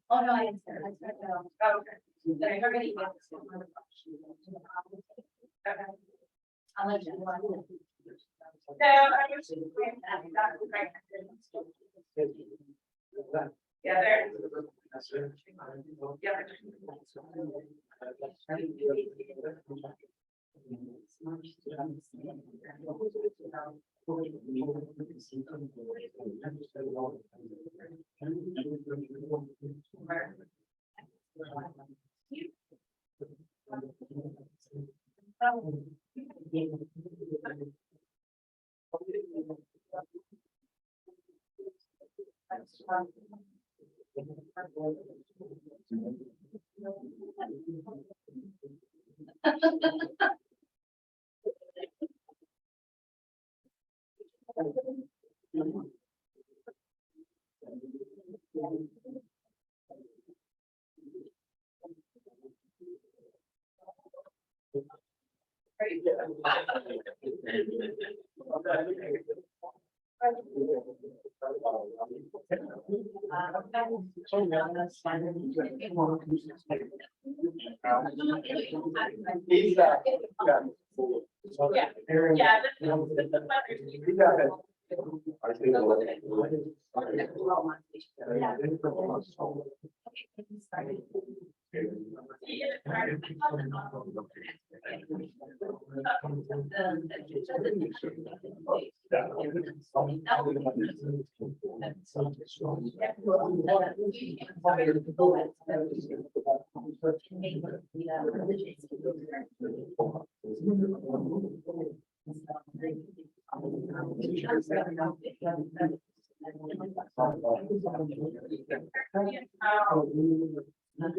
Oh, no, I answered. Oh, okay. But I already got this one. Okay. I'll let you know. So I wish you would have that right. Yeah, there.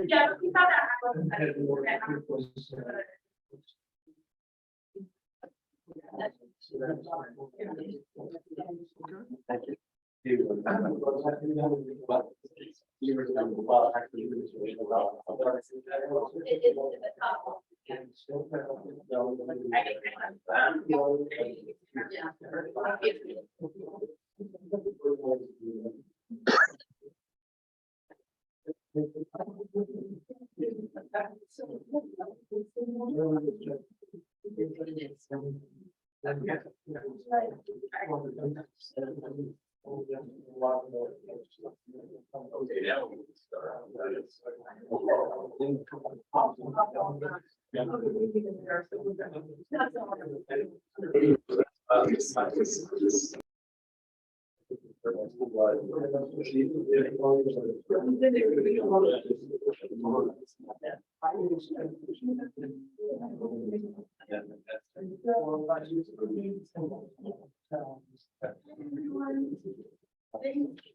Yeah, we thought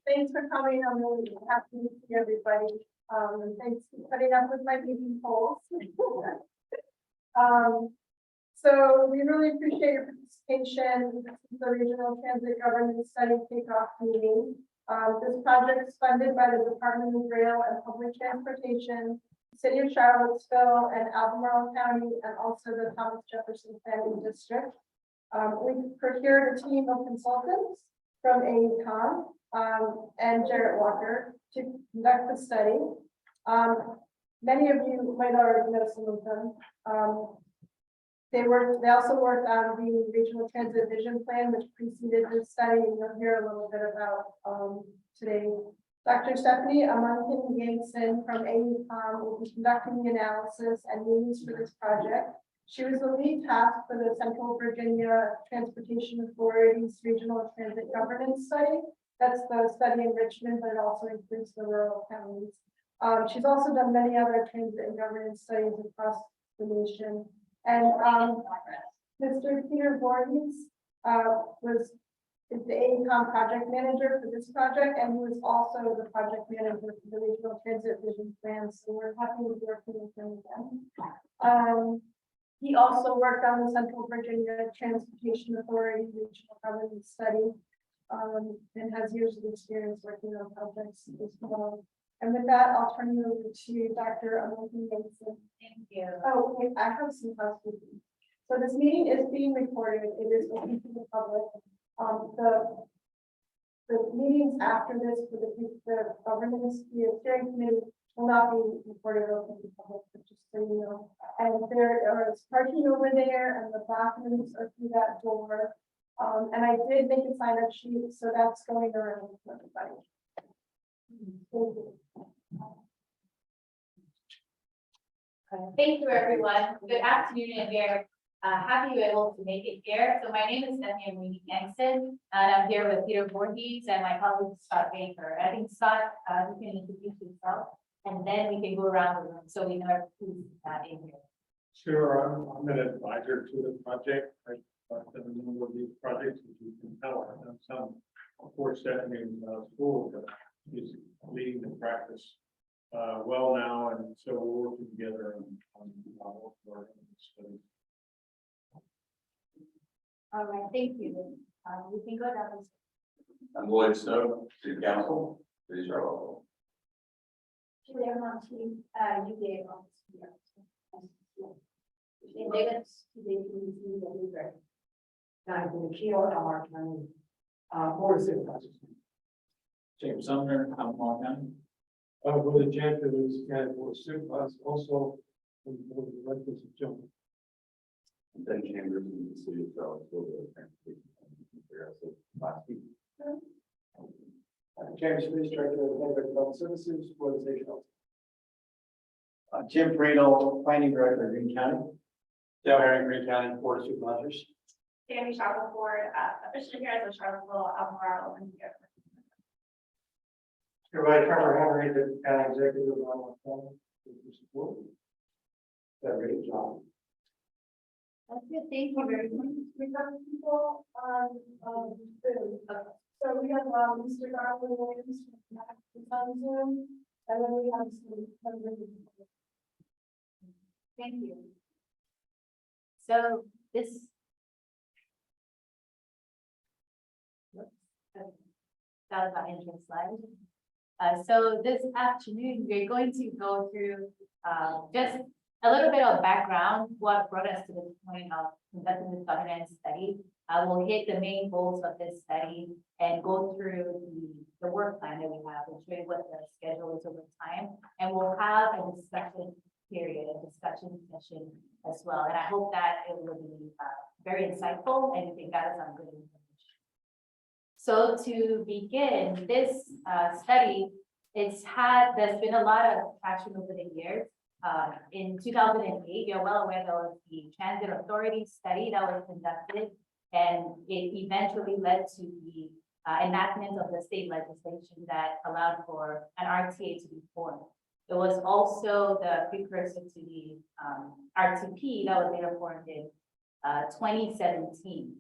Thanks for coming. I'm really happy to see everybody. And thanks for putting up with my meeting polls. So we really appreciate your participation. This is the Regional Transit Governance Study Kickoff Meeting. This project is funded by the Department of Rail and Public Transportation, City of Charlottesville and Albemarle County, and also the Thomas Jefferson Planning District. We procured a team of consultants from AECOM and Jarrett Walker to conduct the study. Many of you might already know some of them. They also worked on the Regional Transit Vision Plan, which preceded this study, and you'll hear a little bit about today. Dr. Stephanie Amunkin Yangson from AECOM will be conducting the analysis and meetings for this project. She was the lead task for the Central Virginia Transportation Authority's Regional Transit Governance Study. That's the study in Richmond, but it also includes the rural counties. She's also done many other transit and governance studies across the nation. And Mr. Peter Voorhees was the AECOM project manager for this project, and he was also the project manager for the Regional Transit Vision Plan. So we're happy to be working with him again. He also worked on the Central Virginia Transportation Authority Regional Governance Study, and has years of experience working on projects as well. And with that, I'll turn you over to Dr. Amoki Mason. Thank you. Oh, wait, I have some housekeeping. So this meeting is being recorded. It is open to the public. The meetings after this for the governance, the steering committee will not be recorded open to the public, but just so you know. And there is parking over there and the bathrooms are through that door. And I did make a sign up sheet, so that's going around for everybody. Thank you. Thank you, everyone. Good afternoon, and we're happy you were able to make it here. So my name is Stephanie Amrini Yankson, and I'm here with Peter Voorhees and my colleague Scott Baker. I think Scott, you can introduce yourself, and then we can go around the room so we know who's in here. Sure, I'm an advisor to the project. I've done a number of these projects, as you can tell. I've done some, of course, in school, but he's leading the practice well now, and so we're working together on work on this study. All right, thank you. We can go down. I'm Lloyd Snow, City Council, City of Charlotte. Julia Monty, UVA office. In Vegas, today, we the Jonathan Keel, Elmore County, Board of Supervisors. James Sumner, I'm Long County. With the champions, and for supervisors also, and for the records of John. Ben Chambers in the City of Charlotte. Last week. James Smith, Director of Neighborhood Development Services, for the State Health. Jim Friedel, Planning Director of Green County. Dale Herring, Green County Board of Supervisors. Tammy Shackelford, officially here as a Charlottesville, Albemarle, and here. Supervisor Trevor Henry, the County Executive of Albemarle County, for your support. That great job. That's good. Thank you very much. We have people on Zoom. So we have Mr. Garland Williams on Zoom, and then we have some members of the public. Thank you. So this. That was our intro slide. So this afternoon, we're going to go through just a little bit of background, what brought us to this point of conducting this governance study. We'll hit the main goals of this study and go through the work plan that we have and show you what the schedule is over time. And we'll have a discussion period, a discussion session as well. And I hope that it will be very insightful and you think that is on good information. So to begin this study, there's been a lot of traction over the years. In 2008, you're well aware there was the Transit Authority study that was conducted, and it eventually led to the enactment of the state legislation that allowed for an RTA to be formed. It was also the precursor to the RTP that was later formed in 2017.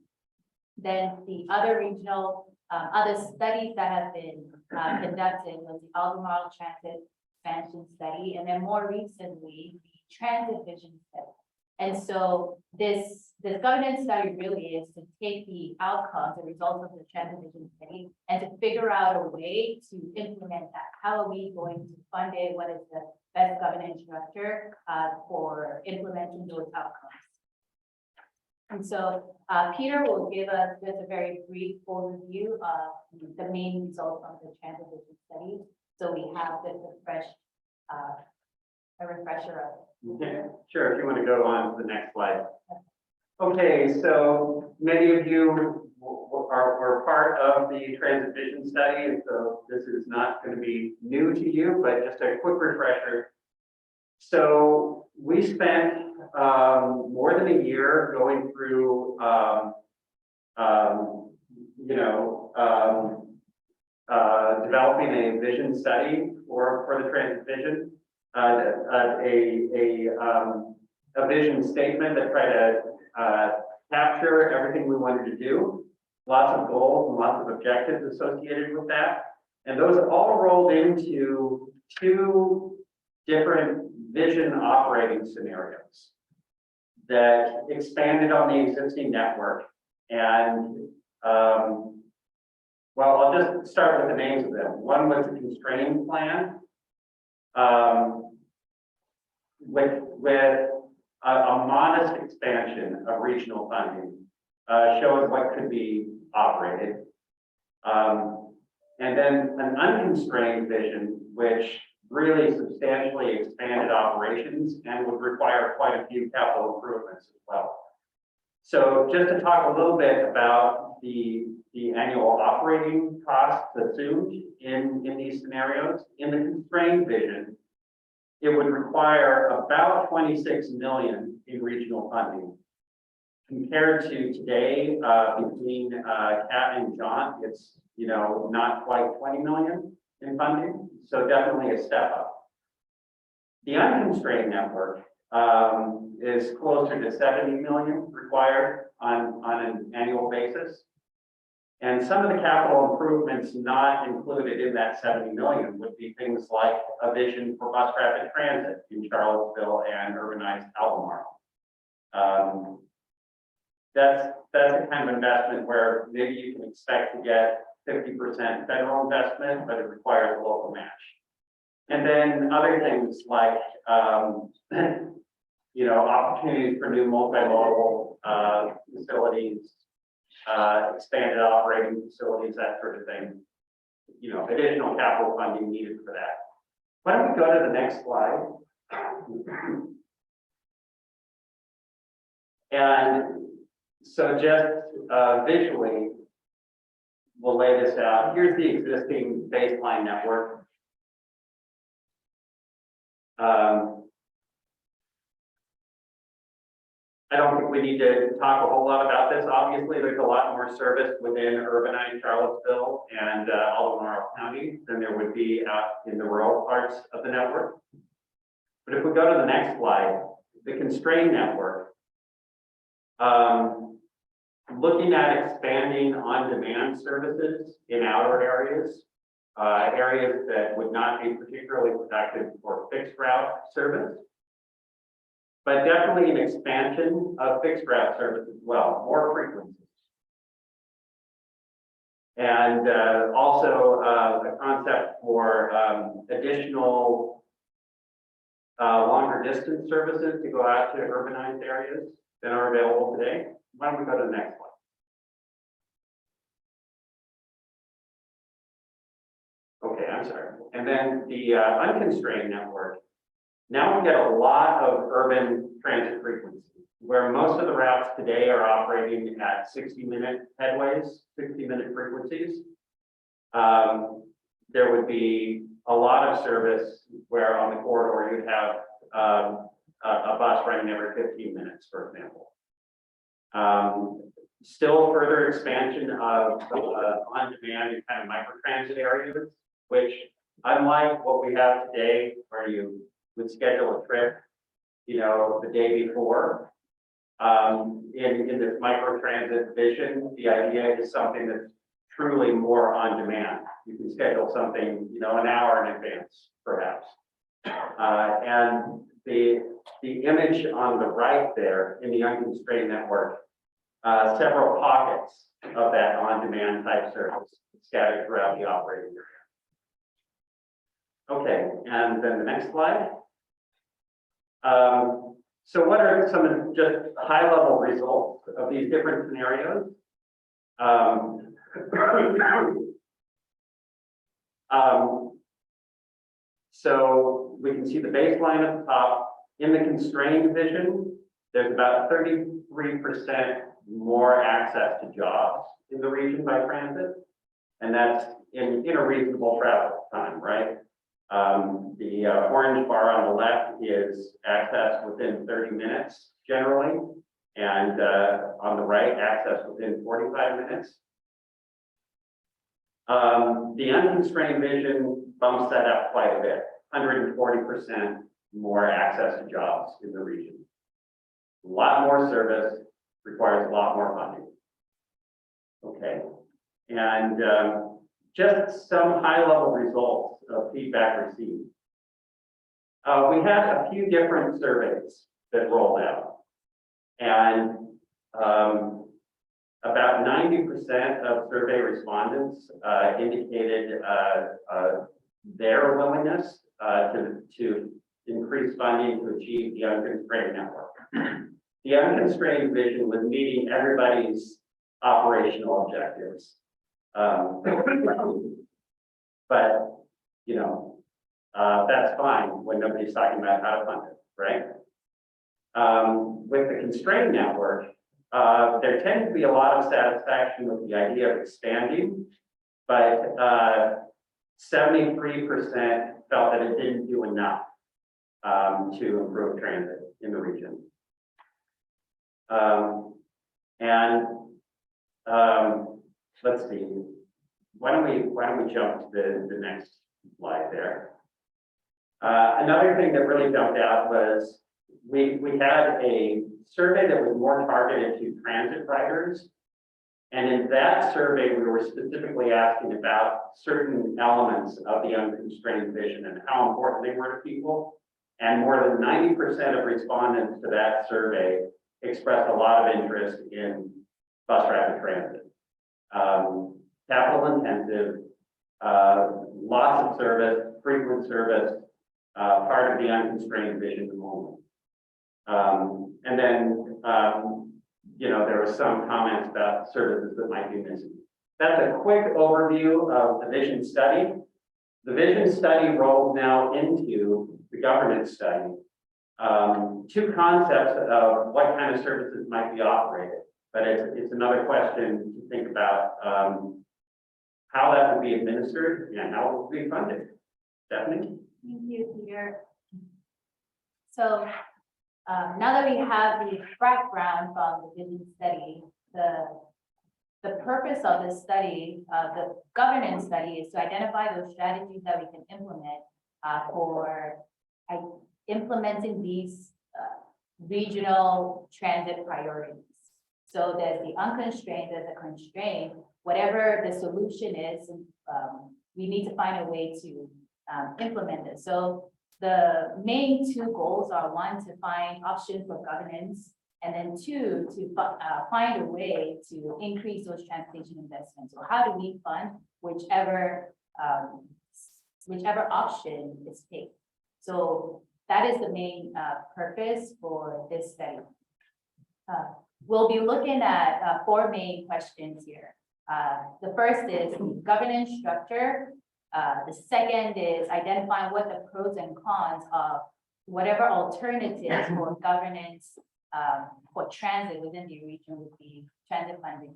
Then the other regional, other studies that have been conducted was the Albemarle Transit Expansion Study, and then more recently, the Transit Vision Study. And so this governance study really is to take the outcomes, the results of the Transit Vision Study, and to figure out a way to implement that. How are we going to fund it? What is the best governance structure for implementing those outcomes? And so Peter will give us just a very brief overview of the main results of the Transit Vision Study. So we have this a refresher of it. Okay, sure, if you want to go on to the next slide. Okay, so many of you were part of the Transit Vision Study, and so this is not going to be new to you, but just a quick refresher. So we spent more than a year going through, developing a vision study for the Transit Vision, a vision statement that tried to capture everything we wanted to do, lots of goals and lots of objectives associated with that. And those all rolled into two different vision operating scenarios that expanded on the existing network. And well, I'll just start with the names of them. One was a constrained plan, with a modest expansion of regional funding, shows what could be operated. And then an unconstrained vision, which really substantially expanded operations and would require quite a few capital improvements as well. So just to talk a little bit about the annual operating costs assumed in these scenarios, in the constrained vision, it would require about 26 million in regional funding. Compared to today, between Cat and John, it's, you know, not quite 20 million in funding, so definitely a step up. The unconstrained network is closer to 70 million required on an annual basis. And some of the capital improvements not included in that 70 million would be things like a vision for bus rapid transit in Charlottesville and urbanized Albemarle. That's the kind of investment where maybe you can expect to get 50% federal investment, but it requires a local match. And then other things like, you know, opportunities for new multimodal facilities, expanded operating facilities, that sort of thing. You know, additional capital funding needed for that. Why don't we go to the next slide? And so just visually, we'll lay this out. Here's the existing baseline network. I don't think we need to talk a whole lot about this. Obviously, there's a lot more service within urbanized Charlottesville and Albemarle County than there would be out in the rural parts of the network. But if we go to the next slide, the constrained network, looking at expanding on-demand services in outer areas, areas that would not be particularly productive for fixed route service, but definitely an expansion of fixed route service as well, more frequencies. And also a concept for additional longer distance services to go out to urbanized areas that are available today. Why don't we go to the next slide? Okay, I'm sorry. And then the unconstrained network. Now we get a lot of urban transit frequency, where most of the routes today are operating at 60-minute headways, 60-minute frequencies. There would be a lot of service where on the corridor you'd have a bus running every 15 minutes, for example. Still further expansion of on-demand and kind of microtransit areas, which unlike what we have today, where you would schedule a trip, you know, the day before. In this microtransit vision, the idea is something that's truly more on demand. You can schedule something, you know, an hour in advance, perhaps. And the image on the right there in the unconstrained network, several pockets of that on-demand type service scattered throughout the operating area. Okay, and then the next slide. So what are some of the just high-level results of these different scenarios? So we can see the baseline at the top. In the constrained vision, there's about 33% more access to jobs in the region by transit, and that's in a reasonable travel time, right? The orange bar on the left is access within 30 minutes generally, and on the right, access within 45 minutes. The unconstrained vision bumps that up quite a bit, 140% more access to jobs in the region. A lot more service requires a lot more funding. Okay, and just some high-level results of feedback received. We had a few different surveys that rolled out, and about 90% of survey respondents indicated their willingness to achieve the unconstrained network. The unconstrained vision was meeting everybody's operational objectives. But, you know, that's fine when nobody's talking about how to fund it, right? With the constrained network, there tends to be a lot of satisfaction with the idea of expanding, but 73% felt that it didn't do enough to improve transit in the region. Let's see. Why don't we jump to the next slide there? Another thing that really jumped out was we had a survey that was more targeted to transit riders. And in that survey, we were specifically asking about certain elements of the unconstrained vision and how important they were to people. And more than 90% of respondents to that survey expressed a lot of interest in bus rapid transit. Capital intensive, lots of service, frequent service, part of the unconstrained vision moment. And then, you know, there were some comments about services that might be missing. That's a quick overview of the vision study. The vision study rolls now into the governance study. Two concepts of what kind of services might be operated, but it's another question to think about how that would be administered and how it would be funded. Stephanie? Thank you, Peter. So now that we have the background from the vision study, the purpose of this study, the governance study, is to identify those strategies that we can implement for implementing these regional transit priorities. So there's the unconstrained, there's the constrained, whatever the solution is, we need to find a way to implement it. So the main two goals are, one, to find options for governance, and then two, to find a way to increase those transportation investments. So how do we fund whichever option is taken? So that is the main purpose for this study. We'll be looking at 4 main questions here. The first is governance structure. The second is identifying what the pros and cons of whatever alternatives for governance for transit within the region would be transit funding.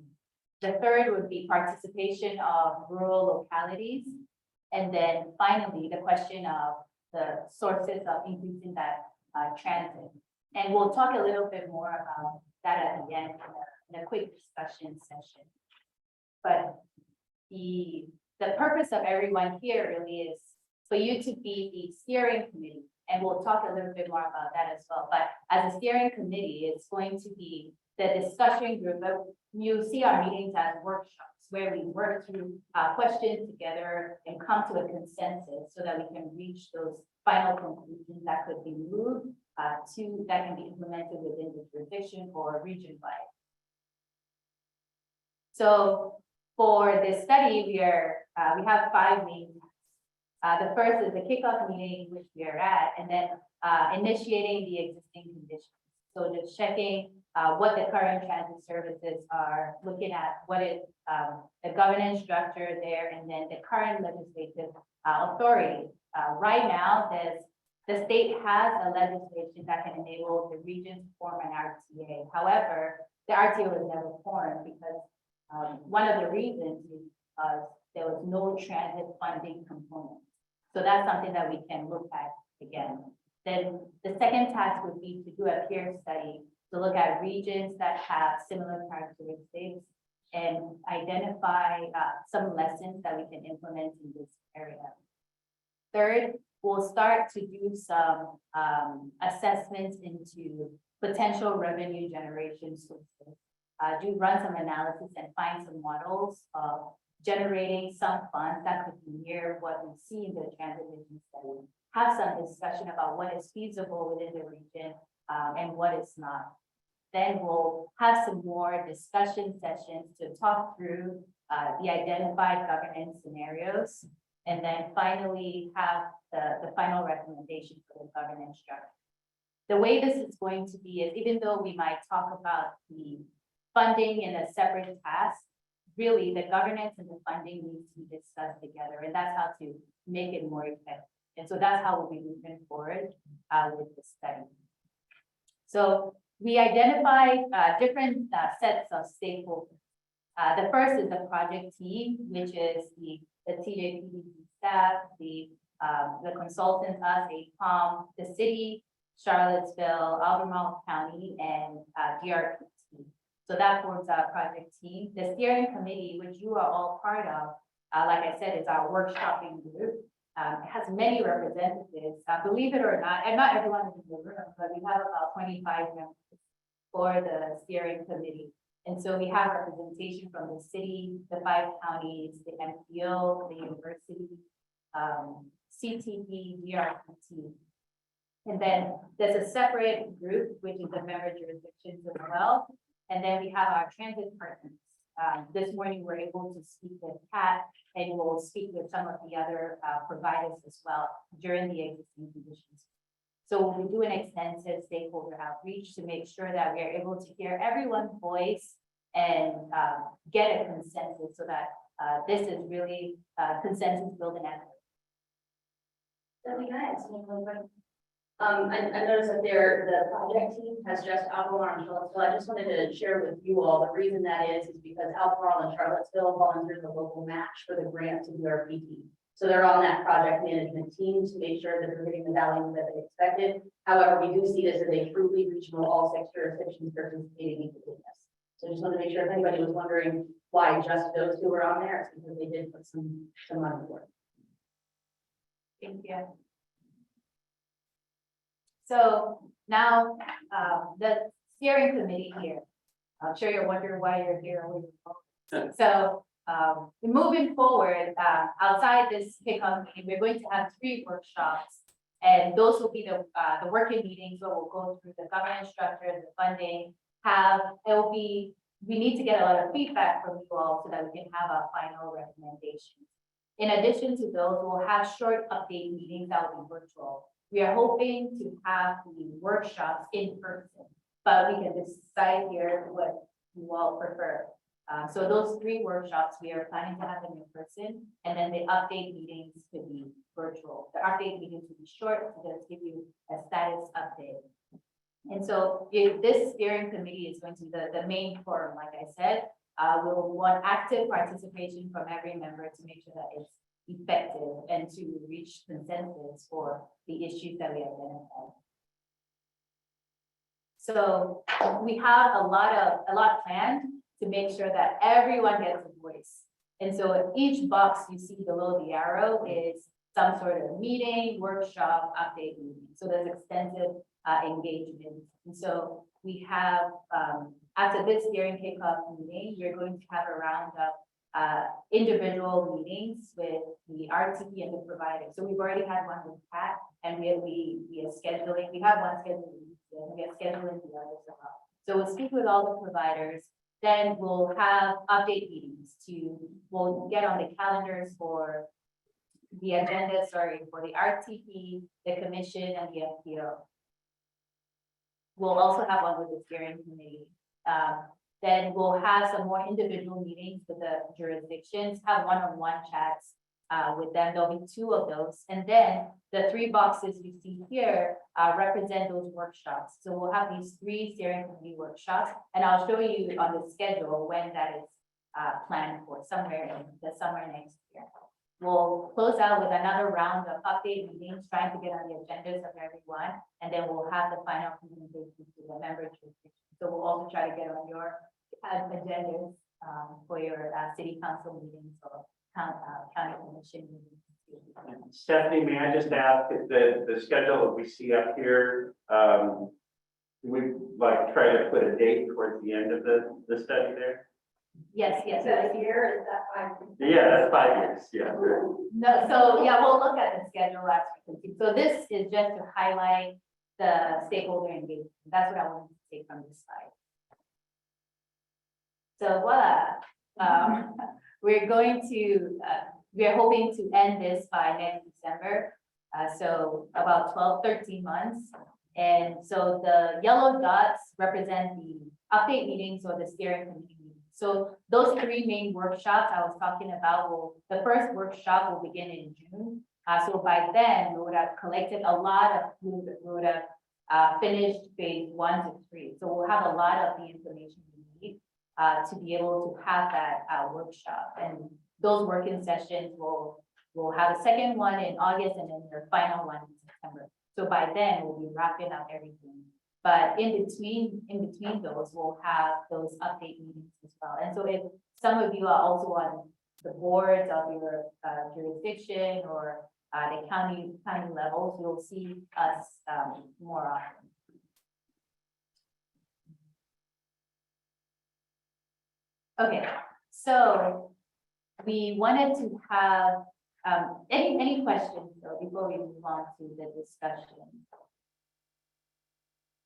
The third would be participation of rural localities. And then finally, the question of the sources of increasing that transit. And we'll talk a little bit more about that at the end in a quick discussion session. But the purpose of everyone here really is for you to be the steering committee. And we'll talk a little bit more about that as well. But as a steering committee, it's going to be the discussion group. You see our meetings as workshops where we work through questions together and come to a consensus so that we can reach those final conclusions that could be moved that can be implemented within the jurisdiction or region-wide. So for this study, we have 5 main tasks. The first is the kickoff meeting, which we are at, and then initiating the existing conditions. So just checking what the current transit services are, looking at what is the governance structure there, and then the current legislative authority. Right now, the state has a legislation that can enable the region to form an RTA. However, the RTA was never formed because one of the reasons is there was no transit funding component. So that's something that we can look at again. Then the second task would be to do a peer study to look at regions that have similar characteristics and identify some lessons that we can implement in this area. Third, we'll start to do some assessments into potential revenue generation sources. Run some analysis and find some models of generating some funds that could be near what we see in the transit vision study. Have some discussion about what is feasible within the region and what is not. Then we'll have some more discussion sessions to talk through the identified governance scenarios. And then finally have the final recommendation for the governance structure. the way this is going to be is, even though we might talk about the funding in a separate task, really the governance and the funding needs to be discussed together, and that's how to make it more effective. And so that's how we'll be moving forward with the study. So we identified different sets of stakeholders. The first is the project team, which is the TJPD staff, the consultants, us, APOM, the city, Charlottesville, Albemarle County, and DRPT. So that forms our project team. The steering committee, which you are all part of, like I said, is our workshopping group. It has many representatives, believe it or not, and not everyone is in the room, but we have about 25 members for the steering committee. And so we have representation from the city, the 5 counties, the MPO, the university, CTP, DRPT. And then there's a separate group, which is the member jurisdictions as well. And then we have our transit partners. This morning, we're able to speak with Pat, and we'll speak with some of the other providers as well during the existing conditions. So we do an extensive stakeholder outreach to make sure that we are able to hear everyone's voice and get a consensus so that this is really consensus building effort. That'd be nice. I noticed that the project team has just Albemarle and Charlottesville. I just wanted to share with you all, the reason that is because Albemarle and Charlottesville volunteered the local match for the grant to DRPT. So they're on that project management team to make sure that they're getting the value that they expected. However, we do see this as a truly regional, all 6 jurisdictions participating in the business. So I just wanted to make sure if anybody was wondering why just those 2 were on there, it's because they did put some money for it. Thank you. So now, the steering committee here, I'm sure you're wondering why you're here. So, moving forward, outside this kickoff meeting, we're going to have 3 workshops. And those will be the working meetings where we'll go through the governance structure, the funding, we need to get a lot of feedback from you all so that we can have our final recommendations. In addition to those, we'll have short update meetings that will be virtual. We are hoping to have the workshops in person, but we can decide here what you all prefer. So those 3 workshops, we are planning to have them in person, and then the update meetings could be virtual. The update meetings will be short to just give you a status update. And so if this steering committee is going to be the main forum, like I said, we'll want active participation from every member to make sure that it's effective and to reach consensus for the issues that we identified. So we have a lot planned to make sure that everyone gets a voice. And so each box you see below the arrow is some sort of meeting, workshop, update meeting. So there's extensive engagement. And so we have, after this steering kickoff meeting, you're going to have a roundup individual meetings with the RTP and the provider. So we've already had one with Pat, and we are scheduling. We have one scheduled, and we are scheduling the others as well. So we'll speak with all the providers. Then we'll have update meetings we'll get on the calendars for the agenda, for the RTP, the commission, and the FPO. We'll also have one with the steering committee. Then we'll have some more individual meetings with the jurisdictions, have one-on-one chats with them. There'll be 2 of those. And then the 3 boxes you see here represent those workshops. So we'll have these 3 steering committee workshops, and I'll show you on the schedule when that is planned for, somewhere in the summer next year. We'll close out with another round of update meetings, trying to get on the agendas of everyone, and then we'll have the final presentation to the member jurisdiction. So we'll also try to get on your agendas for your city council meetings or county commission meetings. Stephanie, may I just ask if the schedule that we see up here, we like try to put a date towards the end of the study there? Yes. Is that a year? Is that 5 years? Yeah, that's 5 years, yeah. No, so yeah, we'll look at the schedule as we continue. So this is just to highlight the stakeholder engagement. That's what I wanted to take from this slide. So voila, we're hoping to end this by next December. So about 13 months. And so the yellow dots represent the update meetings or the steering committee meetings. So those three main workshops I was talking about the first workshop will begin in June. So by then, we would have collected a lot of, we would have finished phase 1 to 3. So we'll have a lot of the information we need to be able to have that workshop. And those working sessions we'll have a second one in August and then the final one in September. So by then, we'll be wrapping up everything. But in between those, we'll have those update meetings as well. And so if some of you are also on the boards of your jurisdiction or the county levels, you'll see us more often. Okay, so we wanted to have any questions though before we move on to the discussion.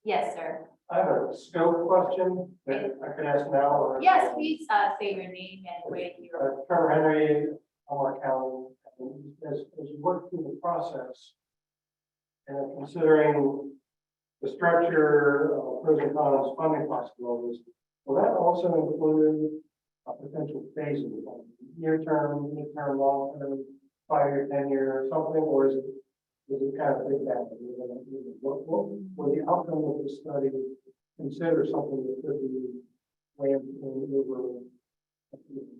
Yes, sir. I have a scope question that I could ask now or. Yes, please say your name and where you're. Trevor Henry, Elmore County, and as you work through the process, and considering the structure, pros and cons, funding possibilities, will that also include a potential phasing, like near term, mid-term, long term, 5-year, 10-year, or something, or is it kind of big bang? Will the outcome of the study consider something that could be planned over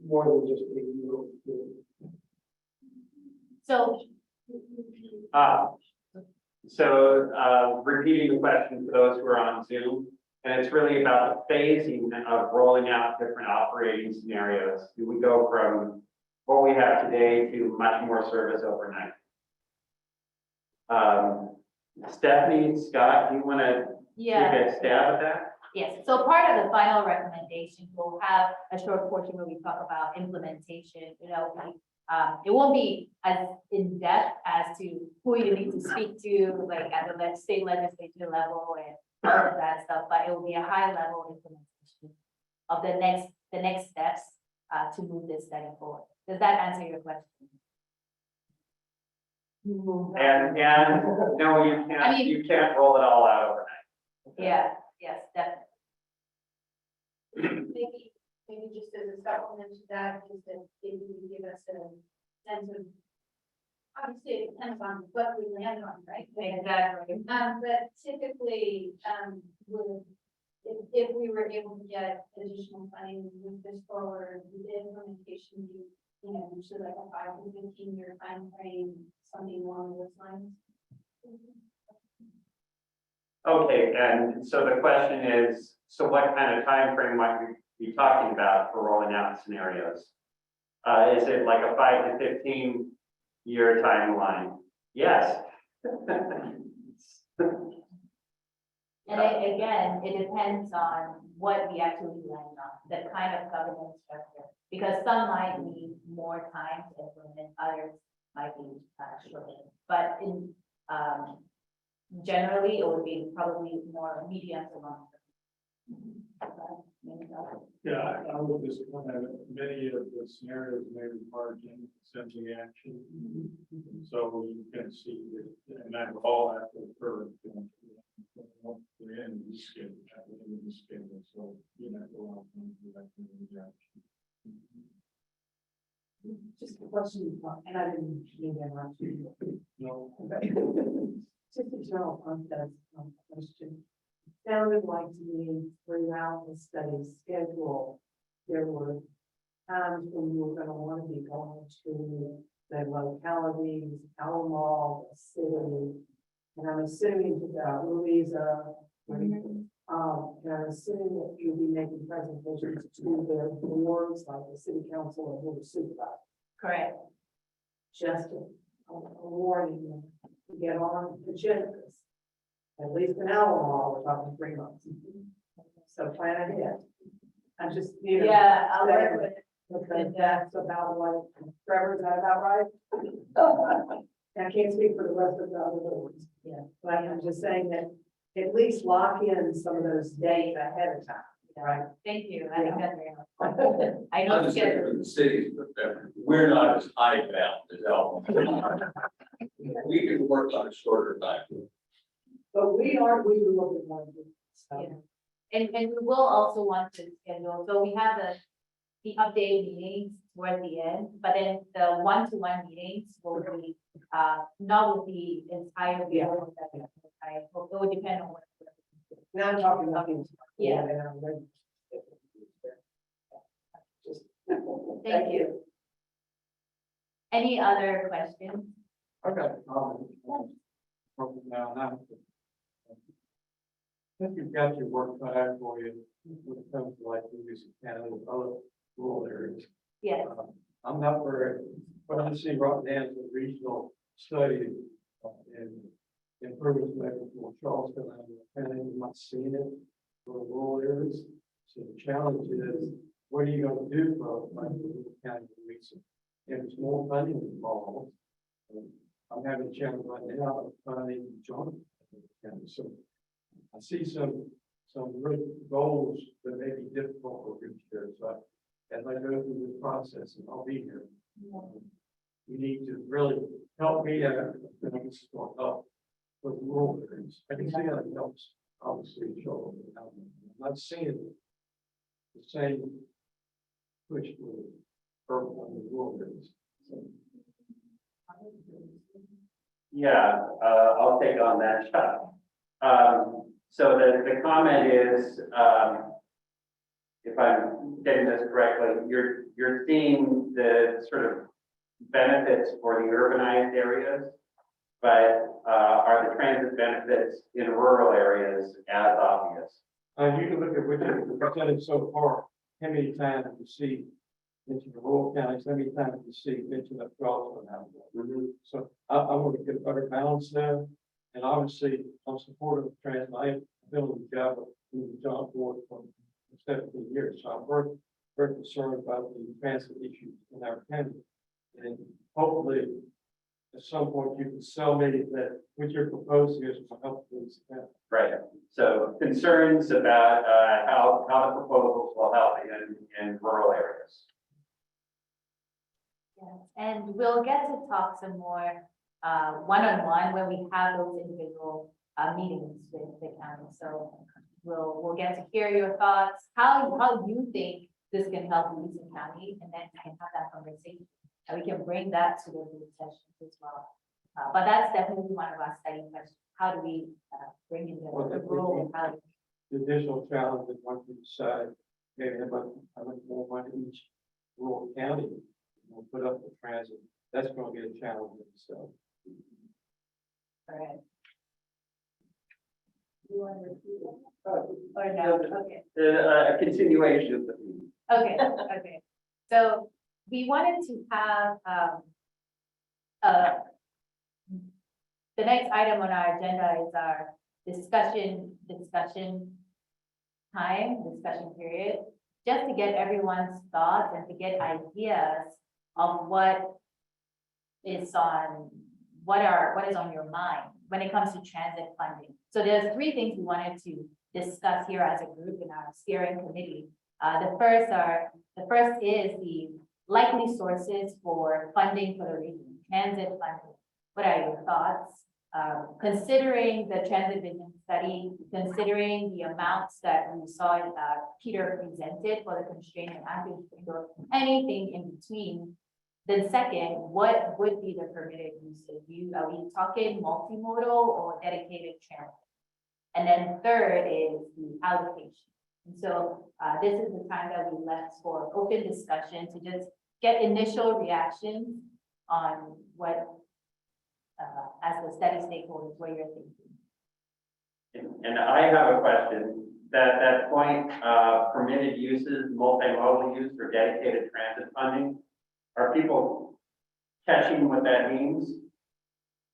more than just a year or two? So repeating the question for those who are on Zoom, and it's really about the phasing of rolling out different operating scenarios. Do we go from what we have today to much more service overnight? Stephanie, Scott, do you want to Yeah. take a stab at that? Yes, so part of the final recommendation, we'll have a short portion where we talk about implementation, it won't be as in-depth as to who you need to speak to, like at the state legislature level and all of that stuff, but it will be a high-level implementation of the next steps to move this study forward. Does that answer your question? And no, you can't, I mean- you can't roll it all out overnight. Yeah, yes, definitely. Maybe just as a supplement to that, just that if you can give us a sense of, obviously it depends on what we land on, right? Exactly. But typically, if we were able to get additional funding, move this forward, the implementation, usually like a 5 to 15-year time frame, something along those lines. Okay, and so the question is, so what kind of time frame might we be talking about for rolling out scenarios? Is it like a 5 to 15-year timeline? Yes. And again, it depends on what we actually land on, the kind of governance structure, because some might need more time to implement, others might be shorter. But in generally, it would be probably more medium to long term. Yeah, I would just comment that many of the scenarios may require consenting action. So you can see that, and that all have to occur. We're in the schedule, so you know, go out and do that action. Just a question, and I didn't mean to interrupt you. No. Just a general concept question. Sounded like to me throughout the study schedule, there were times when you were going to want to be going to the localities, Alamo, the city, and I'm assuming that Louisa, and I'm assuming that you'll be making presentations to the boards like the city council or board of supervisors. Correct. Just a warning, to get on the agendas. At least in Alamo, we're talking 3 months. So plan ahead. I just, Yeah, I'll work with because that's about what, Trevor, is that about right? I can't speak for the rest of the other boards. Yeah. But I'm just saying that at least lock in some of those dates ahead of time, right? Thank you. I think that's very helpful. I know. I'm just saying for the cities, but we're not as hidebound as Elm. We can work on a shorter time. But we were looking at it. So. Yeah. And we will also want to schedule, so we have the update meetings toward the end, but then the one-to-one meetings will be, not with the entire board. It will depend on what. Now I'm talking nothing. Yeah. Just. Thank you. Any other questions? I've got a comment. Probably now, now. I think you've got your work cut out for you when it comes to like Louisa County and other rural areas. Yes, I'm not for, when I see Rotterdam's a regional study in improvements maybe for Charleston, and I'm not seeing it for the rural areas. So the challenge is, what are you gonna do for like Louisa County and Louisa? If there's more funding involved, I'm having a challenge right now of funding joint county. So I see some real goals that may be difficult for future. So as I go through this process, and I'll be here, you need to really help me out. I think it's going to help with rural areas. I can see how it helps, obviously, show. I'm not seeing the same push for urban and rural areas. So, Yeah, I'll take on that shot. So the comment is, if I'm getting this correctly, you're seeing the sort of benefits for the urbanized areas, but are the transit benefits in rural areas as obvious? you can look at what you've presented so far, how many times you see into the rural counties, how many times you see into the Charleston. So I want to get a better balance there. And obviously, I'm supportive of transit. I've been on the job in the job board for 17 years. So I'm very concerned about the transit issues in our county. And hopefully, at some point, you can sell me that what you're proposing is to help these counties. Right. So concerns about how the proposals will help in rural areas. yes, and we'll get to talk some more one-on-one when we have those individual meetings with the county. So we'll get to hear your thoughts, how you think this can help Louisa County, and then we can have that conversation. And we can bring that to the group sessions as well. But that's definitely one of our study questions. How do we bring in the rural economy? The additional challenge is once you decide, maybe how much more money each rural county will put up for transit, that's going to be a challenge in itself. All right. You want to repeat it? Or no? Okay. A continuation of the theme. Okay, okay. So we wanted to have, the next item on our agenda is our discussion period, just to get everyone's thoughts and to get ideas of what is on your mind when it comes to transit funding. So there's 3 things we wanted to discuss here as a group in our steering committee. The first is the likely sources for funding for the region, transit funding. What are your thoughts? Considering the transit vision study, considering the amounts that we saw Peter presented for the constraint and active or anything in between. Then second, what would be the permitted uses? Are we talking multimodal or dedicated transit? And then third is the allocation. And so this is the time that we left for open discussion to just get initial reactions on what, as the study stakeholders, what you're thinking. And I have a question. That point, permitted uses, multimodal use or dedicated transit funding, are people catching what that means?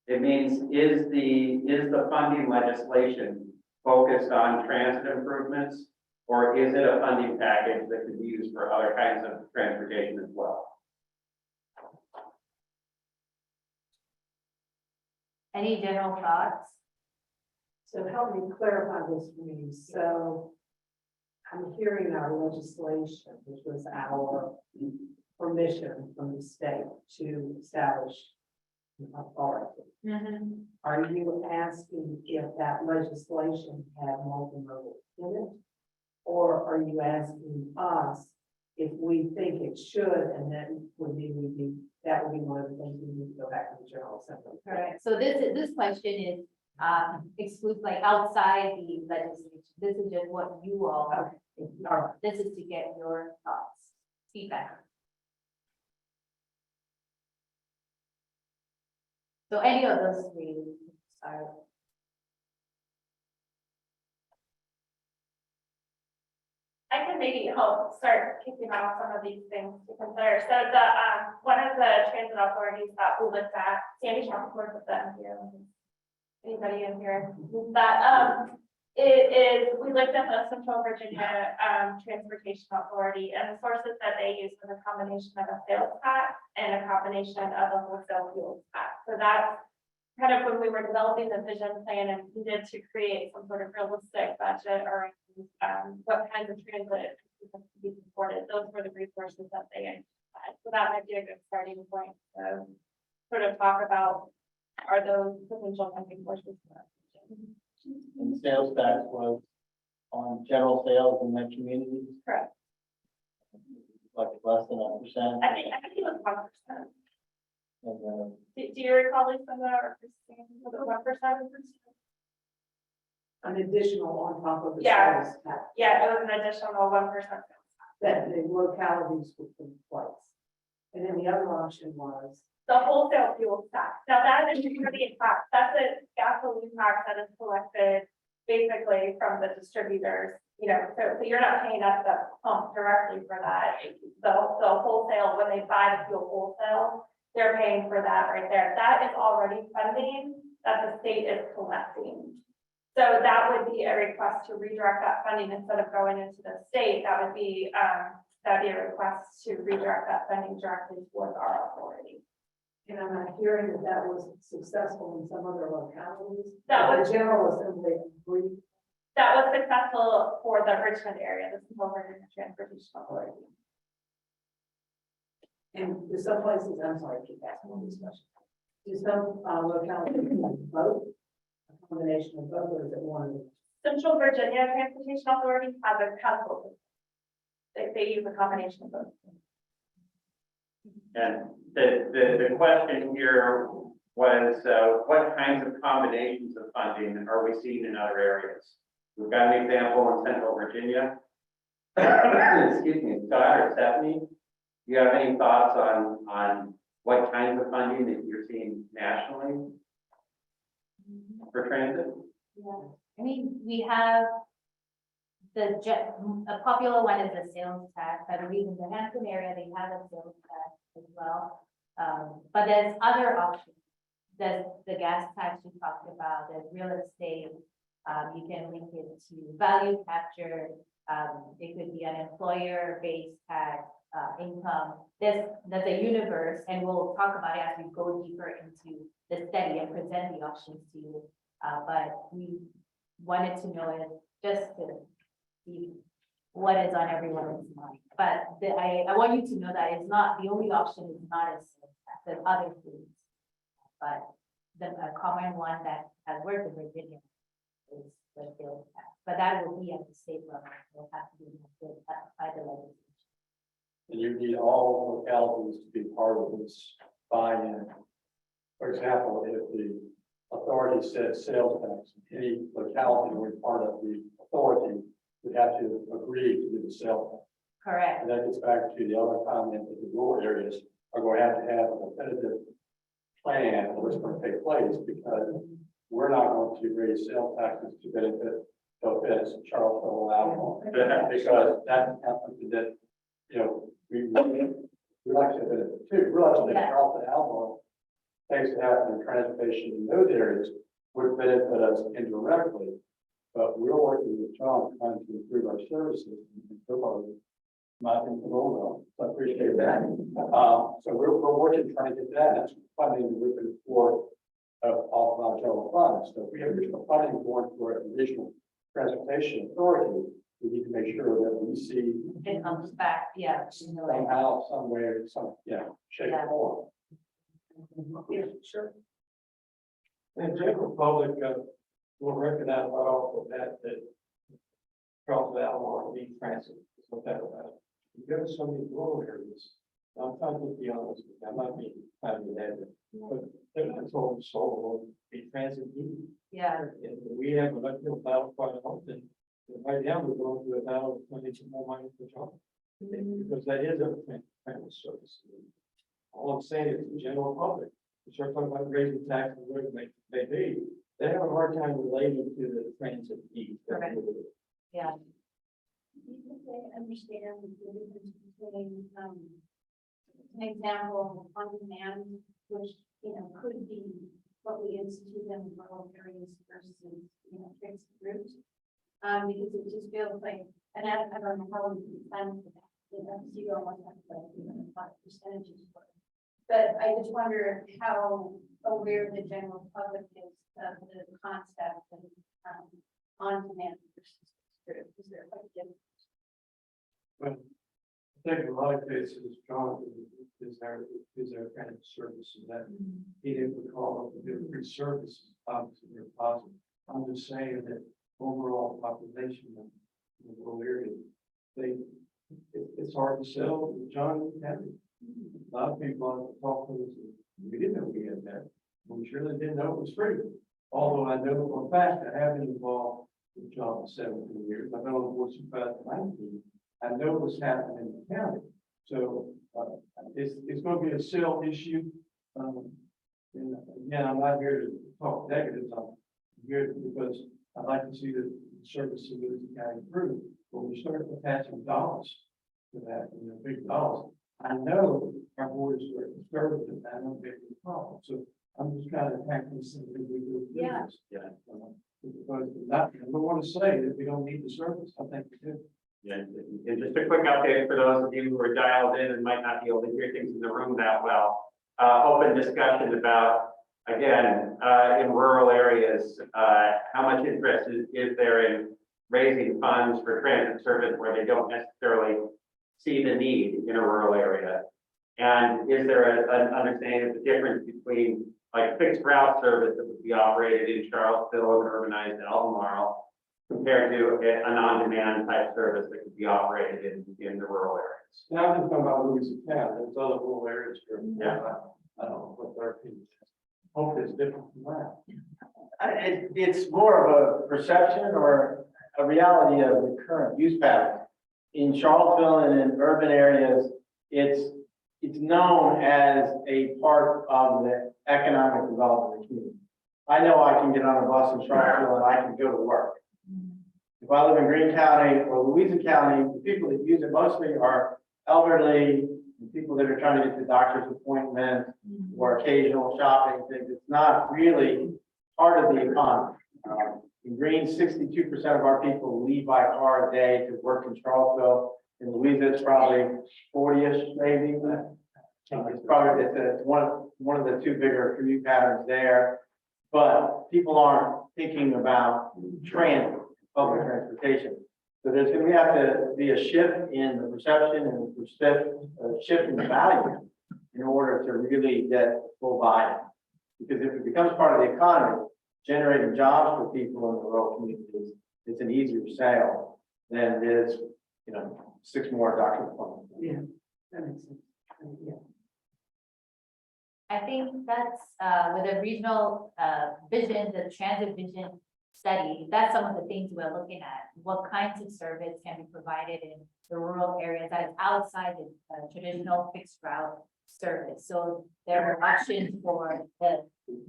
It means, is the funding legislation focused on transit improvements, or is it a funding package that could be used for other kinds of transportation as well? Any general thoughts? So help me clarify this for me. So I'm hearing our legislation, which was our permission from the state to establish authority. Are you asking if that legislation had multimodal in it? Or are you asking us if we think it should, and then that would be one of the things we need to go back to the General Assembly? Correct. So this question is, excludes like outside the legislation. This is just what you all, All right. this is to get your thoughts, feedback. So any of those three are. I can maybe help start kicking off some of these things to consider. So the, one of the transit authorities that we looked at, Sandy Shopper with them here. Anybody in here? That, it is, we looked at the Central Virginia, Transportation Authority, and the sources that they use was a combination of a sales tax and a combination of a wholesale fuel tax. So that's kind of when we were developing the vision plan and we did to create some sort of realistic budget or what kinds of transit to be supported. Those were the resources that they identified. So that might be a good starting point. So sort of talk about, are those potential funding sources for us? And sales tax was on general sales in that community, Correct. like less than 1%. I think it was 1%. And, Do you recall, Lisa, or Christine, was it 1%? An additional on top of the Yeah. sales tax Yeah, it was an additional 1%. that the localities would put in place. And then the other option was, The wholesale fuel tax. Now that is really a tax. That's a gasoline tax that is collected basically from the distributors. You know, so you're not paying at the pump directly for that. The wholesale, when they buy the fuel wholesale, they're paying for that right there. That is already funding that the state is collecting. So that would be a request to redirect that funding instead of going into the state. That would be a request to redirect that funding directly towards our authority. and I'm not hearing that that was successful in some other localities. That was- The General Assembly agreed. That was successful for the Richmond area, the Central Virginia Transportation Authority. And to some places, I'm sorry, I keep asking all these questions. Do some localities vote, a combination of both, or is it one of them? Central Virginia Transportation Authority has a council. They use a combination of both. And the question here was, what kinds of combinations of funding are we seeing in other areas? We've got an example in Central Virginia. Excuse me, Scott or Stephanie, do you have any thoughts on what kinds of funding that you're seeing nationally for transit? Yeah, I mean, we have a popular one is the sales tax. I believe in the Hampton area, they have a sales tax as well. But there's other options. There's the gas tax you talked about, there's real estate. You can link it to value capture. It could be an employer-based tax, income. There's a universe, and we'll talk about it as we go deeper into the study and present the options to you. But we wanted to know it just to see what is on everyone's mind. But I want you to know that it's not, the only option is not a sales tax, there's other things. But a common one that has worked in Virginia is the sales tax, but that will be at the state level, it'll have to be by the legislature. And you need all localities to be part of this buy-in. For example, if the authority said sales tax, any locality or part of the authority would have to agree to do the sales tax. Correct. And that gets back to the other comment that the rural areas are going to have a definitive plan of what's going to take place, because we're not going to raise sales taxes to benefit Charlottesville, Alabama, because that happens to that, you know, we like to benefit too. We like to benefit Charlottesville, Alabama. Things that happen in transportation in those areas would benefit us indirectly, but we're working with John trying to improve our services and not in the long run. So I appreciate that. So we're working trying to get that. That's funding that we've been for off of our general funds. So if we have additional funding going for a regional transportation authority, we need to make sure that we see It comes back, yeah. somehow, somewhere, shape or form. Yeah, sure. And general public, will recognize right off the bat that Charles Almar needs transit, there's no doubt about it. You go to some of these rural areas, I'm trying to be honest with you, I'm not being kind of negative, but they're not told the soul will be transit needed. Yeah, And we have an uphill battle quite often, and right now we're going through a battle when it's more money for Charles. Because that is a transit service. All I'm saying is the general public, we start talking about raising taxes, whatever they be, they have a hard time relating to the transit needs. Correct. yeah. They understand the difference between, an example, on demand, which, could be what we institute in rural areas versus, fixed routes. Because it just feels like, and I don't know how we can plan for that, you don't want to have like, percentages for it. But I just wonder how aware the general public is of the concept of, on demand versus fixed route. Is there like a difference? Well, I think in a lot of cases, John is our kind of services that he didn't recall of the free services, obviously they're positive. I'm just saying that overall population in the rural areas, it's hard to sell. John had it. A lot of people on the talk to us, we didn't know we had that. We surely didn't know it was free. Although I know for a fact I have been involved with John for 17 years. I've been on the board since 2019. I know what's happening in the county. So it's going to be a sale issue. And again, I'm not here to talk negatives. I'm here because I'd like to see the service of the county improve. But we start attaching dollars to that, big dollars. I know our board is very conservative. I don't think it's a problem. So I'm just trying to attack this thing that we do. Yeah. Because I don't want to say that we don't need the service. I think we do. Yeah, and just a quick update for those of you who are dialed in and might not be able to hear things in the room that well. Open discussion about, again, in rural areas, how much interest is there in raising funds for transit service where they don't necessarily see the need in a rural area? And is there an understanding of the difference between like fixed route service that would be operated in Charlottesville and urbanized Albemarle compared to a on-demand type service that could be operated in the rural areas? Now I'm just talking about Louisiana, there's other rural areas here. Yeah. I don't know what their opinion is. Hopefully it's different from that. It's more of a perception or a reality of the current use pattern. In Charlottesville and in urban areas, it's known as a part of the economic development of the community. I know I can get on a bus in Charlottesville and I can go to work. If I live in Greene County or Louisa County, the people that use it mostly are elderly, and people that are trying to get to doctor's appointments or occasional shopping things. It's not really part of the economy. In Greene, 62% of our people leave by car a day to work in Charlottesville. In Louisa, it's probably 40-ish, maybe. It's one of the two bigger commute patterns there. But people aren't thinking about transit, public transportation. So there's going to have to be a shift in the perception and a shift in the value in order to really get full buy-in. Because if it becomes part of the economy, generating jobs for people in the rural communities, it's an easier sale than it is, 6 more doctor's appointments. Yeah, that makes sense. Yeah. I think that's, with a regional, vision, the transit vision study, that's some of the things we're looking at. What kinds of service can be provided in the rural areas that is outside the traditional fixed route service? So there are options for the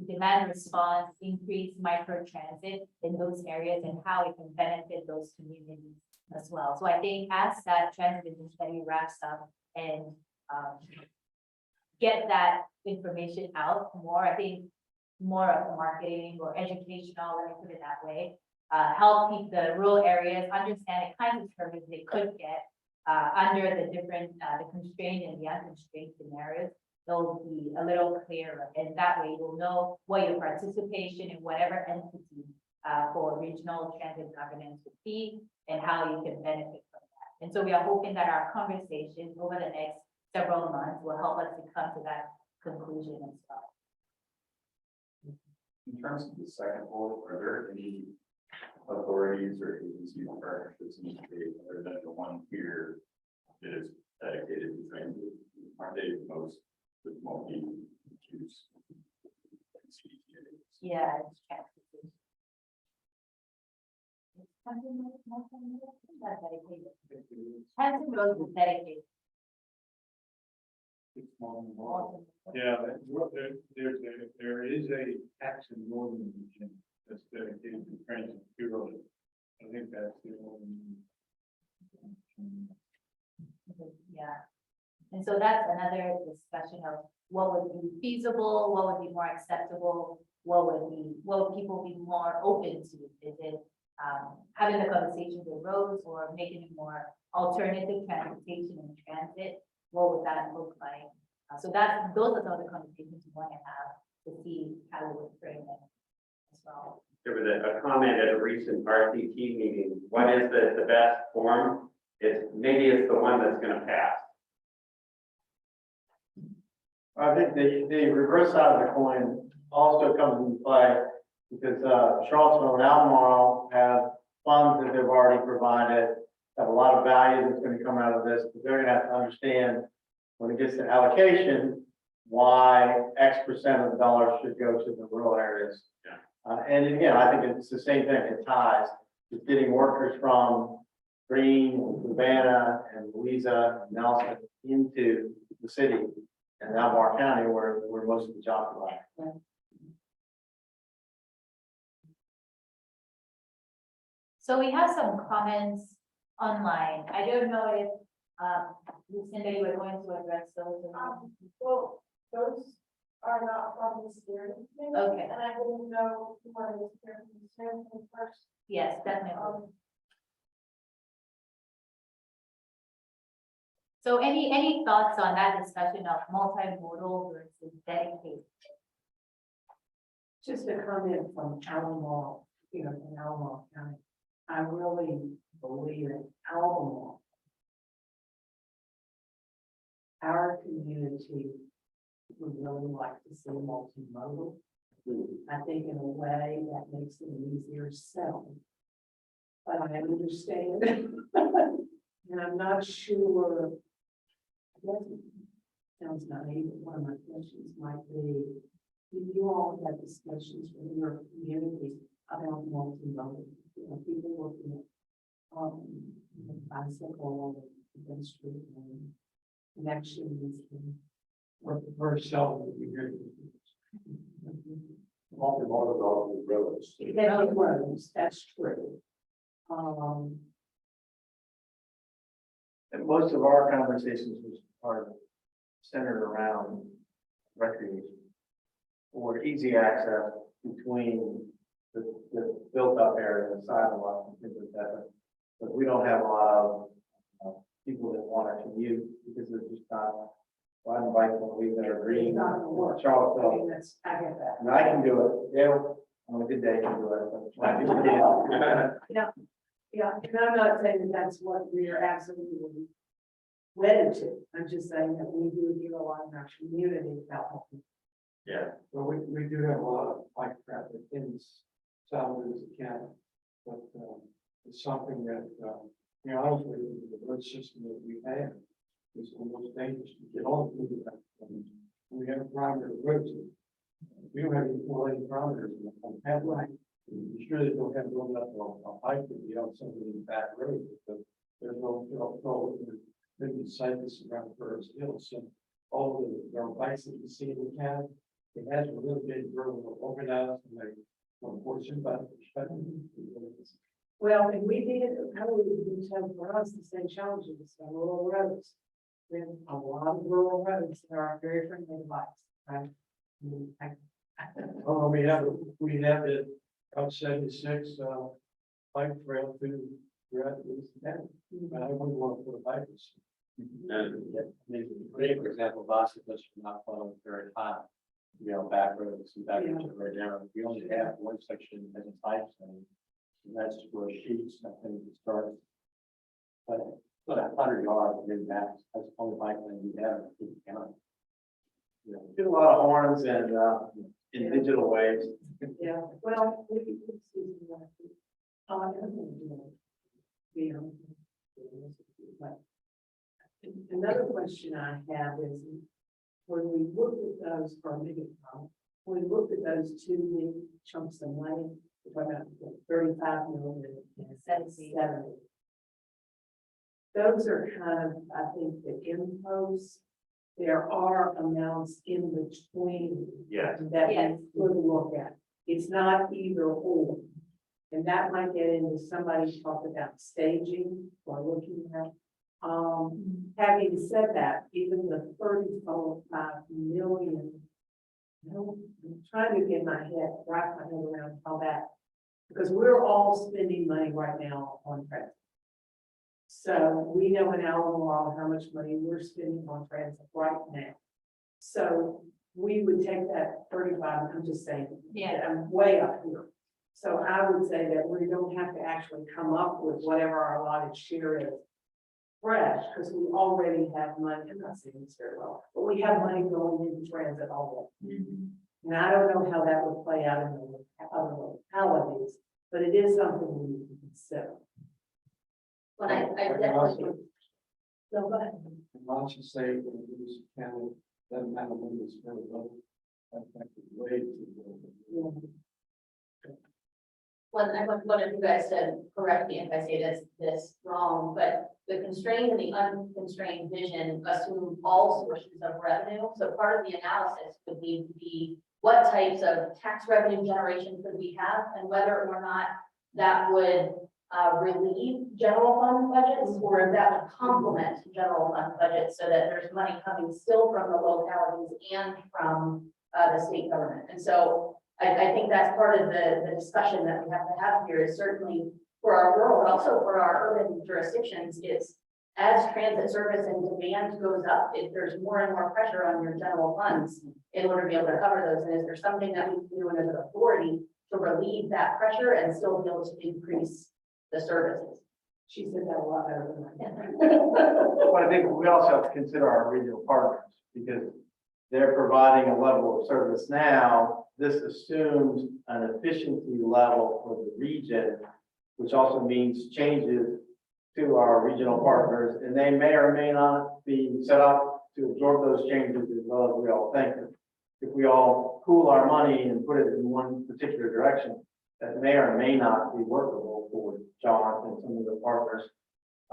demand response, increased micro transit in those areas and how it can benefit those communities as well. So I think as that transit vision study wraps up and get that information out more, I think more of marketing or educational, let me put it that way, help keep the rural areas understand the kinds of services they could get under the different, the constrained and the unconstrained scenarios. They'll be a little clearer, and that way you'll know what your participation in whatever entity for regional transit governance would be and how you can benefit from that. And so we are hoping that our conversations over the next several months will help us to come to that conclusion as well. In terms of the second bullet, are there any authorities or agencies or partnerships in the state other than the one here that is dedicated to transit? Aren't they most with multi-use? Yeah. It's transportation. That's dedicated. Hampton Roads is dedicated. Yeah, there is a tax in Northern Virginia that's dedicated to transit purely. I think that's the only. Yeah. And so that's another discussion of what would be feasible, what would be more acceptable, what would people be more open to? Is it having the conversation with roads or making it more alternative transportation and transit? What would that look like? So those are some of the conversations we want to have to see how we would frame it as well. There was a comment at a recent RCT meeting, what is the best form? Maybe it's the one that's gonna pass. I think the reverse side of the coin also comes into play because Charlottesville and Albemarle have funds that they've already provided, have a lot of value that's going to come out of this, but they're going to have to understand when it gets to allocation, why X% of the dollars should go to the rural areas. Yeah. And again, I think it's the same thing, it ties, it's getting workers from Greene, Savannah, and Louisa, and Nelson into the city and Albemarle County where most of the jobs are. So we have some comments online. I don't know if Lucinda, you were going to address those. Well, those are not from the steering committee. Okay. And I didn't know who wanted to hear from the steering committee first. Yes, definitely. So any thoughts on that discussion of multimodal versus dedicated? Just a comment from Albemarle, you know, from Albemarle County. I really believe in Albemarle. Our community would really like to see multimodal. I think in a way that makes it an easier sell. But I understand, and I'm not sure. I guess it sounds naive, but one of my questions might be, do you all have discussions with your community about multimodal? You know, people looking at bicycle, pedestrian, and connections. And We're very seldom we hear. Multimodal development roads. roads, that's true. And most of our conversations are centered around recreation or easy access between the built up area, the sidewalk, and things like that. But we don't have a lot of people that want to commute because they're just not riding bikes when we that are green. Not gonna work. Charlottesville. That's, I get that. And I can do it. Dale, on a good day, can do it. But I just can't. Yeah, and I'm not saying that that's what we are absolutely wedded to. I'm just saying that we do hear a lot in our community about it. Yeah. Well, we do have a lot of bike traffic in South County, but it's something that, you know, honestly, the road system that we have is almost dangerous to get on. We have primary roads. We don't have any 4 lane parameters on the path line. You sure they don't have room up on a bike to be on some of these back roads, but there's no maybe cyclists around Burris Hill. So all the bikes that you see in the county, it has a really big room organized and they unfortunately by the perspective. Well, and we did, how do we tell for us the same challenges on rural roads? We have a lot of rural roads that are very friendly to bikes, right? Oh, we have it out 76 bike trail throughout this town. But I wouldn't want to put a bike. Great, for example, bicyclists are not following very high. You know, back roads and back roads are very narrow. We only have one section as a bike lane. And that's where sheets, I think, it starts. But 100 yards in that, that's the only bike lane we have in the county. You know, we do a lot of horns and in digital ways. Yeah, well, we can see that. I don't know. Yeah. But another question I have is, when we looked at those for a minute, when we looked at those two big chunks of money, we're talking about 35 million and 70. Those are kind of, I think, the imposts. There are amounts in between. Yes. That we Yes. could look at. It's not either or. And that might get into somebody talked about staging or looking at. Having said that, even the 35 million. I'm trying to get wrap my head around how that, because we're all spending money right now on transit. So we know in Albemarle how much money we're spending on transit right now. So we would take that 35, I'm just saying. Yeah. I'm way up here. So I would say that we don't have to actually come up with whatever our allotted share is fresh, because we already have money. I'm not saying this very well, but we have money going into transit already. And I don't know how that would play out in the other localities, but it is something we need to consider. When I definitely. No, go ahead. Why don't you say, use county, doesn't matter when it's very low. That's like the way to. When one of you guys said, correct me if I say this wrong, but the constrained and the unconstrained vision assume all sources of revenue. So part of the analysis would need to be what types of tax revenue generation could we have, and whether or not that would relieve general fund budgets, or if that would complement general fund budgets, so that there's money coming still from the localities and from the state government. And so I think that's part of the discussion that we have to have here, is certainly for our rural, but also for our urban jurisdictions, is as transit service and demand goes up, if there's more and more pressure on your general funds in order to be able to cover those, and is there something that we can do as an authority to relieve that pressure and still be able to increase the services? She said that a lot better than I did. But I think we also have to consider our regional partners, because they're providing a level of service now. This assumes an efficiency level for the region, which also means changes to our regional partners, and they may or may not be set up to absorb those changes as well as we all think. If we all pool our money and put it in one particular direction, that may or may not be workable for John and some of the partners,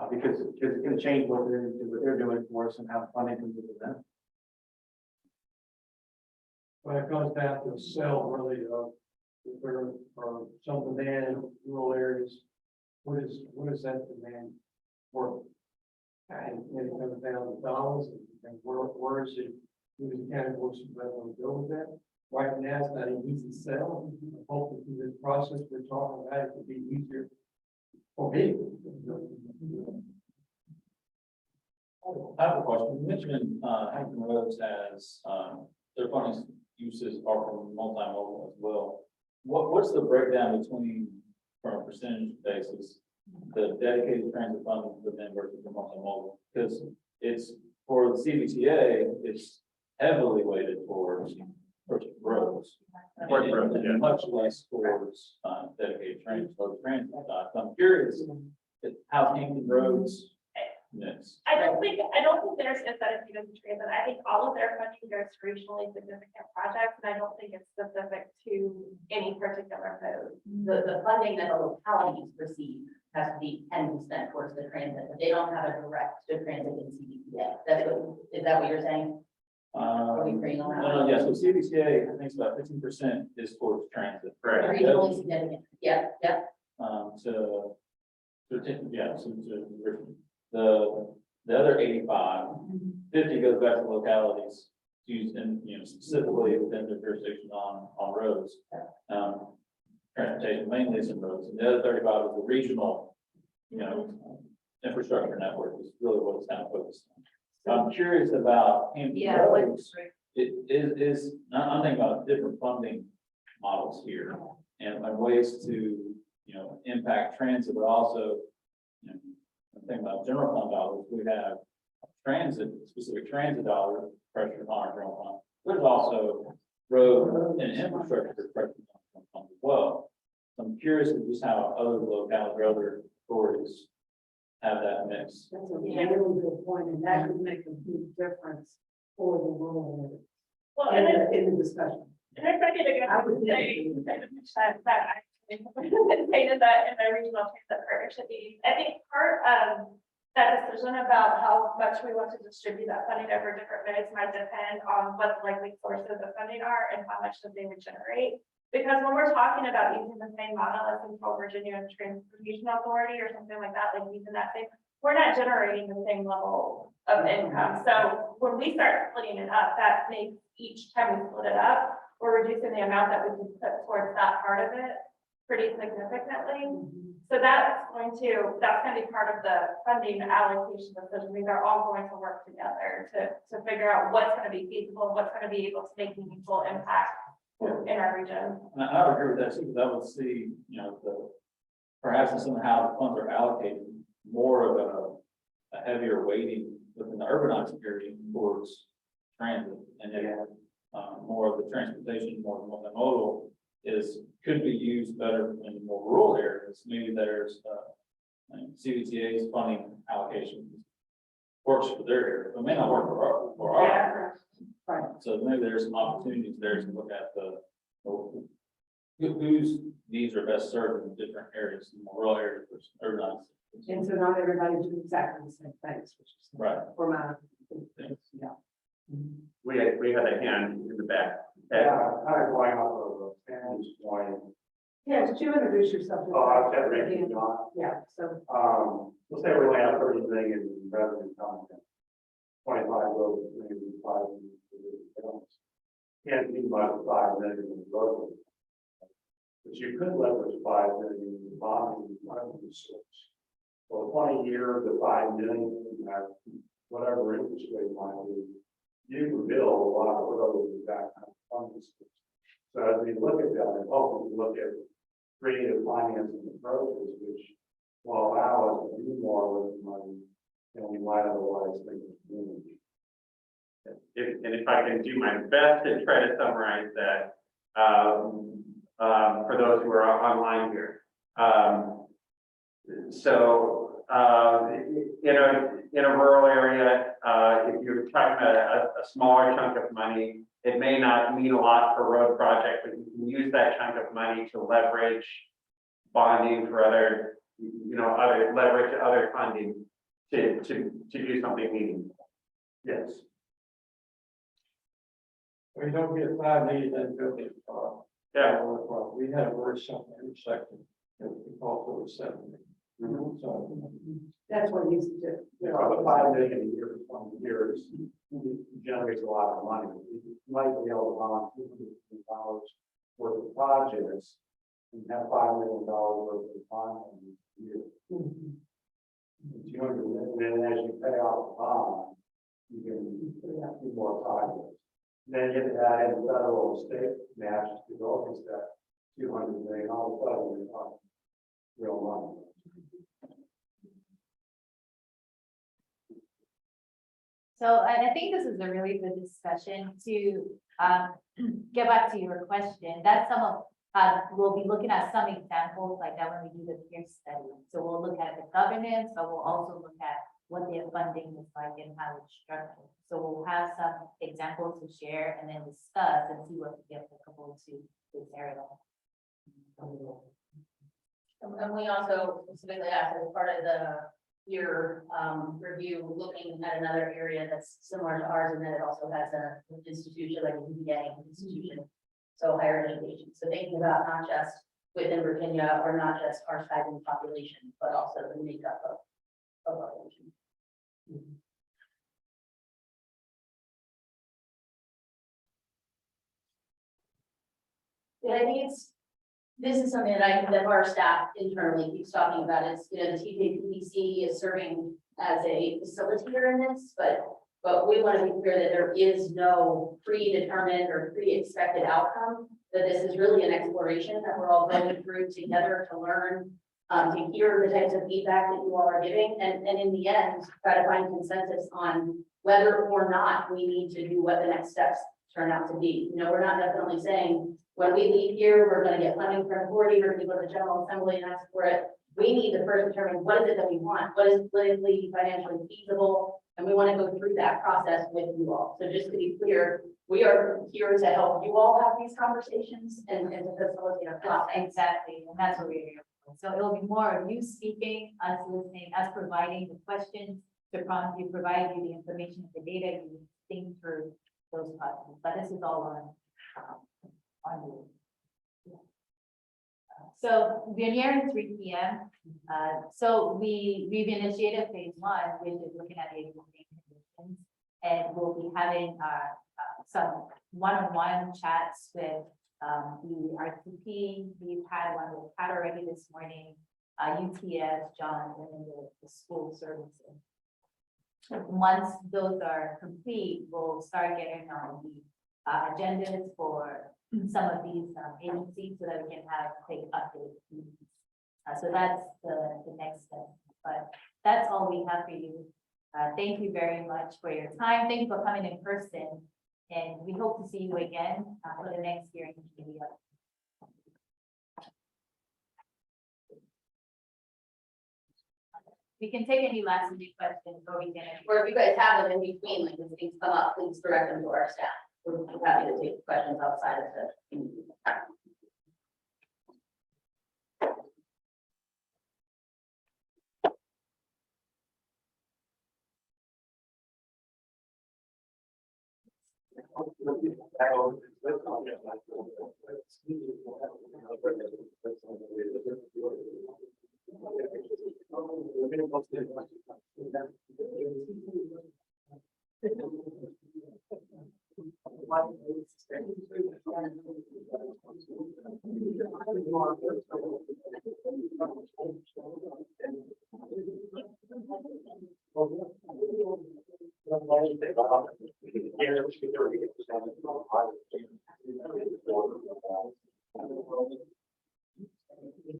because it's going to change what they're doing for us and how funding comes into them. When it comes down to sell, really, if there are some demand in rural areas, what is that demand for? And when it comes down to dollars, and where is it, who's the county board supervisor going to go with that? Right now, it's not an easy sell. Hopefully through this process we're talking about, it will be easier for me. I have a question. You mentioned, Hampton Roads has, their funding uses are from multimodal as well. What's the breakdown between, from a percentage basis, the dedicated transit funding within versus the multimodal? Because it's, for the CBTA, it's heavily weighted towards roads. Towards roads, yeah. And much less towards, dedicated transit. So I'm curious, how Hampton Roads mix. I don't think there's incentive to transit. I think all of their funding goes to regionally significant projects, and I don't think it's specific to any particular code. The funding that the localities receive has to be 10% towards the transit, but they don't have a direct to transit in CDPA. Is that what you're saying? Are we agreeing on that? No, yeah, so CBTA, I think it's about 15% is towards transit. Correct. Regionally significant, yeah. The other 85, 50 goes back to localities used in, specifically within their jurisdiction on roads. Transportation mainly is in roads, and the other 35 is the regional, infrastructure network is really what it's kind of focused on. So I'm curious about Hampton Yeah. Roads. I'm thinking about different funding models here and ways to, impact transit, but also, I'm thinking about general fund dollars. We have specific transit dollar pressure on our general fund. There's also, road and infrastructure perspective as well. So I'm curious as just how other localities or other authorities have that mix. That's a really good point, and that could make a huge difference for the rural Well, area in the discussion. and if I could I would again say that I stated that in my regional transit partnership meetings, I think part of that decision about how much we want to distribute that funding over different modes might depend on what the likely sources of funding are and how much that they would generate. Because when we're talking about using the same model as Central Virginia Transportation Authority or something like that, like using that same, we're not generating the same level of income. So when we start splitting it up, that makes each time we split it up, we're reducing the amount that we can put towards that part of it pretty significantly. So that's going to be part of the funding allocation decision. These are all going to work together to figure out what's going to be feasible, what's going to be able to make meaningful impact in our region. And I would agree with that too, because I would see, perhaps in somehow the funds are allocated more of a heavier weighting within the urbanized area towards transit. And then, more of the transportation, more multimodal could be used better in more rural areas. Maybe there's, CVTA's funding allocation works for their area, but may not work for our area. Right. So maybe there's some opportunities there to look at whose needs are best served in different areas, in rural areas versus urban. And so not everybody do exactly the same things, which is. Right. For my. Yeah. We had a hand in the back. Yeah, kind of going off of Sam's point. Yeah, did you introduce yourself? I've got Ricky John. Yeah, so. Let's say we only have 30 million in revenue coming in. 25 roads, maybe 5 million. Can't be much 5 million in roads. But you could leverage 5 million in bonding revenue source. So 20 years of 5 million, at whatever interest rate might be, you can build a lot of roads with that kind of funding source. So as we look at that, and hopefully look at creative financing approaches, which will allow us to do more with the money than we might otherwise think of doing. If I can do my best to try to summarize that, for those who are online here. In a rural area, if you're talking about a smaller chunk of money, it may not mean a lot for a road project, but you can use that chunk of money to leverage bonding for other funding to do something meaningful. Yes. We don't get 5 million and go get far. Yeah. We had a workshop intersection, we call for 7 million. So. That's what he's do. You know, 5 million a year for 20 years generates a lot of money. You might be able to bond $200 million worth of projects and have $5 million worth of bond in a year. 200 million, and as you pay off the bond, you can do more projects. Then you have to add in federal and state matches to go against that 200 million, all of a sudden you're talking real money. So I think this is a really good discussion to get back to your question. That's some of, we'll be looking at some examples like that when we do the peer study. So we'll look at the governance, but we'll also look at what their funding is like and how it's structured. So we'll have some examples to share and then discuss and see what we get applicable to this area. And we also specifically asked as part of your review, looking at another area that's similar to ours, and then it also has an institution like a UVA institution, so higher education. So thinking about not just within Virginia or not just our size and population, but also the makeup of our region. Yeah, I think this is something that our staff internally keeps talking about is, the TJPC is serving as a facilitator in this, but we want to be clear that there is no predetermined or pre-expected outcome, that this is really an exploration that we're all going through together to learn, to hear the types of feedback that you all are giving, and in the end, try to find consensus on whether or not we need to do what the next steps turn out to be. You know, we're not definitely saying, when we leave here, we're gonna get funding from authority, we're gonna go to the General Assembly and ask for it. We need to first determine what is it that we want, what is politically, financially feasible, and we want to go through that process with you all. So just to be clear, we are here to help you all have these conversations and to facilitate a process. Exactly, and that's what we're here for. So it will be more of you speaking, us listening, us providing the questions to prompt you, provide you the information, the data you need to think through those processes. But this is all on you. So we're nearing 3 p.m. So we've initiated phase 1, which is looking at the existing conditions. And we'll be having some one-on-one chats with the RTP. We've had one with Pat already this morning, UTS, John, and then the school services. Once those are complete, we'll start getting on the agendas for some of these agencies so that we can have quick updates. So that's the next step, but that's all we have for you. Thank you very much for your time. Thank you for coming in person, and we hope to see you again for the next hearing. We can take any last minute questions, or we can. Or if you guys have them in between, like as things come up, please direct them to our staff. We're happy to take questions outside of the.